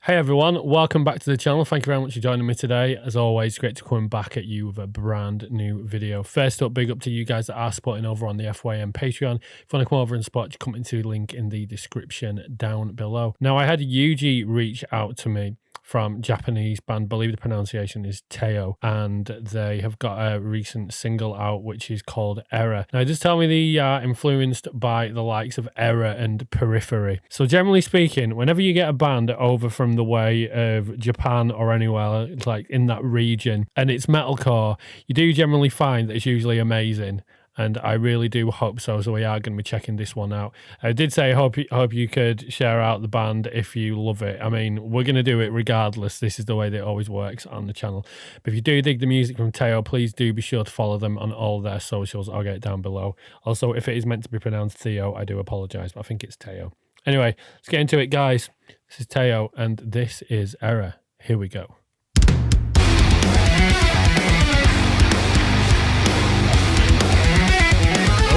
Hey everyone, welcome back to the channel. Thank you very much for joining me today. As always, great to come back at you with a brand new video. First up, big up to you guys that are supporting over on the FYM Patreon. If you want to come over and support, you come into the link in the description down below. Now, I had Yuji reach out to me from Japanese band, I believe the pronunciation is Theo, and they have got a recent single out which is called Erra. Now, just tell me they are influenced by the likes of Erra and Periphery. So generally speaking, whenever you get a band over from the way of Japan or anywhere like in that region and it's metalcore, you do generally find that it's usually amazing. And I really do hope so. So we are going to be checking this one out. I did say hope you could share out the band if you love it. I mean, we're going to do it regardless. This is the way that it always works on the channel. But if you do dig the music from Theo, please do be sure to follow them on all their socials. I'll get it down below. Also, if it is meant to be pronounced Theo, I do apologise, but I think it's Theo. Anyway, let's get into it, guys. This is Theo, and this is Erra. Here we go.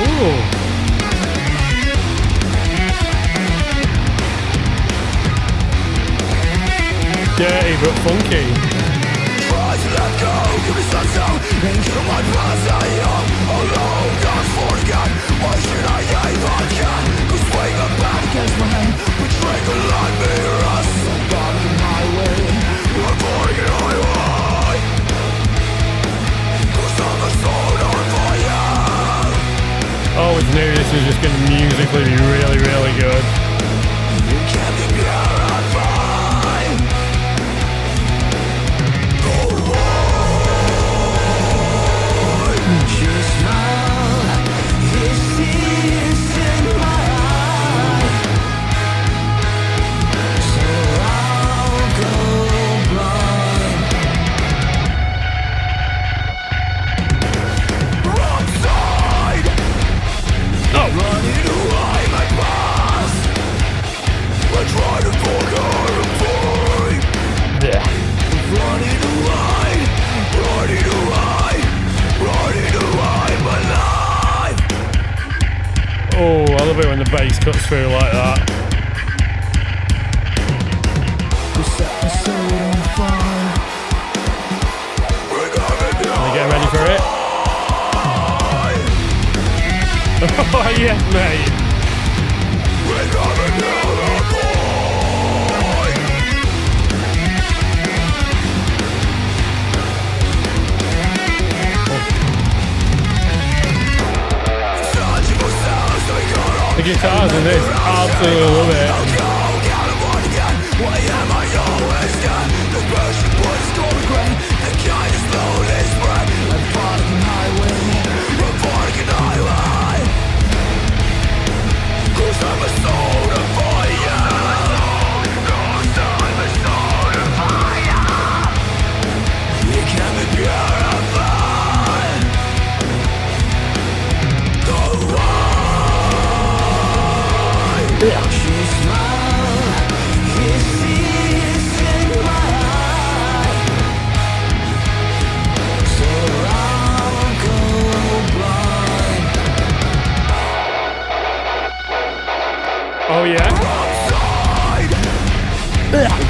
Ooh. Dirty but funky. Try to let go, give me some sound into my past. I am alone, can't forget. Why should I even care? Cause swing a bat against my hand, betraying a line, me rust. I'm barking my way, I'm boring an highway. Cause I'm a soul on fire. Always knew this was just going to musically be really, really good. You can't be pure and fine. Go on. You smile, this is in my eye. So I'll go blind. Wrong side. Running away my past. I try to forget and find. Yeah. Running away my life. Oh, I love it when the bass cuts through like that. You set my soul on fire. Are you getting ready for it? Oh, yes, mate. The guitars in this, absolutely love it. Why am I always gone? The passion was going great. The kind of slowly spread. I'm barking highway. Cause I'm a soul of fire. Cause I'm a soul of fire. You can be pure and fine. Go on. She smile. He sees in my eye. So I'll go blind. Oh, yeah.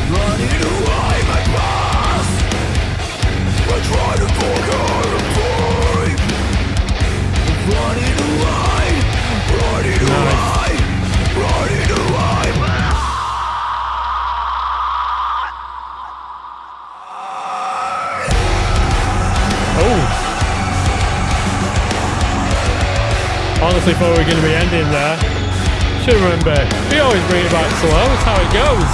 Running away my past. I try to forget and find. Running away. Oh. Honestly thought we were going to be ending there. Should remember, we always bring it back slow, that's how it goes.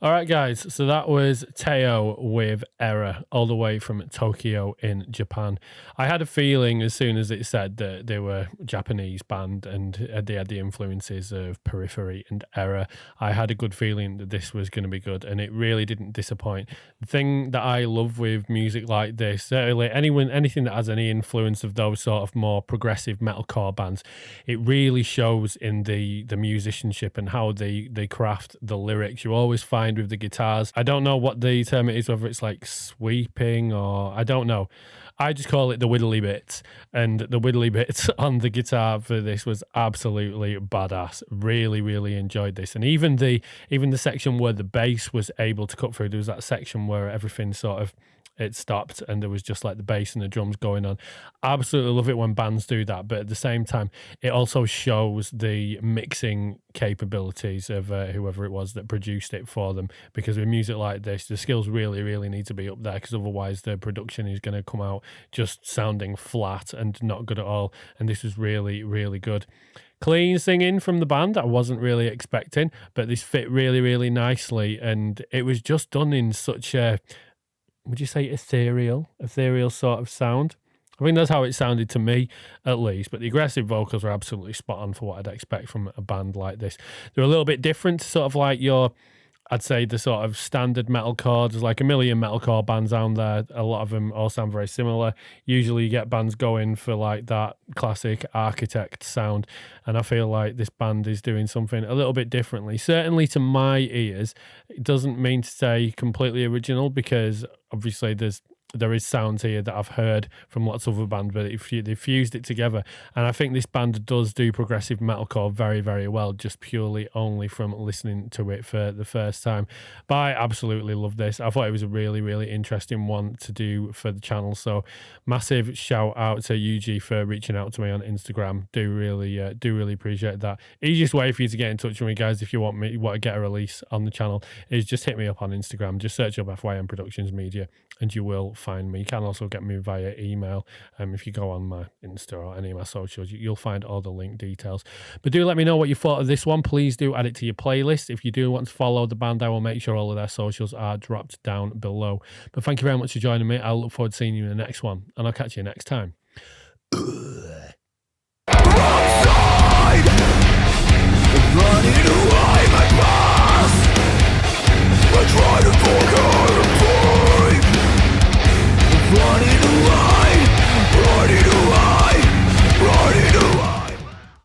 All right, guys. So that was Theo with Erra, all the way from Tokyo in Japan. I had a feeling as soon as it said that they were a Japanese band and they had the influences of Periphery and Erra. I had a good feeling that this was going to be good, and it really didn't disappoint. The thing that I love with music like this, certainly anything that has any influence of those sort of more progressive metalcore bands, it really shows in the musicianship and how they craft the lyrics. You always find with the guitars, I don't know what the term it is, whether it's like sweeping or I don't know. I just call it the whittly bits, and the whittly bits on the guitar for this was absolutely badass. Really, really enjoyed this, and even the section where the bass was able to cut through. There was that section where everything sort of it stopped and there was just like the bass and the drums going on. Absolutely love it when bands do that, but at the same time, it also shows the mixing capabilities of whoever it was that produced it for them. Because with music like this, the skills really, really need to be up there, because otherwise the production is going to come out just sounding flat and not good at all. And this was really, really good. Clean singing from the band, I wasn't really expecting, but this fit really, really nicely. And it was just done in such a, would you say ethereal sort of sound? I think that's how it sounded to me, at least. But the aggressive vocals are absolutely spot on for what I'd expect from a band like this. They're a little bit different to sort of like your, I'd say, the sort of standard metalcore. There's like a million metalcore bands out there. A lot of them all sound very similar. Usually you get bands going for like that classic Architect sound. And I feel like this band is doing something a little bit differently. Certainly to my ears, it doesn't mean to say completely original, because obviously there is sounds here that I've heard from lots of other bands, but they fused it together. And I think this band does do progressive metalcore very, very well, just purely only from listening to it for the first time. But I absolutely love this. I thought it was a really, really interesting one to do for the channel. So massive shout out to UG for reaching out to me on Instagram. Do really appreciate that. Easiest way for you to get in touch with me, guys, if you want to get a release on the channel, is just hit me up on Instagram. Just search up FYM Productions Media and you will find me. You can also get me via email. If you go on my Insta or any of my socials, you'll find all the link details. But do let me know what you thought of this one. Please do add it to your playlist. If you do want to follow the band, I will make sure all of their socials are dropped down below. But thank you very much for joining me. I'll look forward to seeing you in the next one, and I'll catch you next time.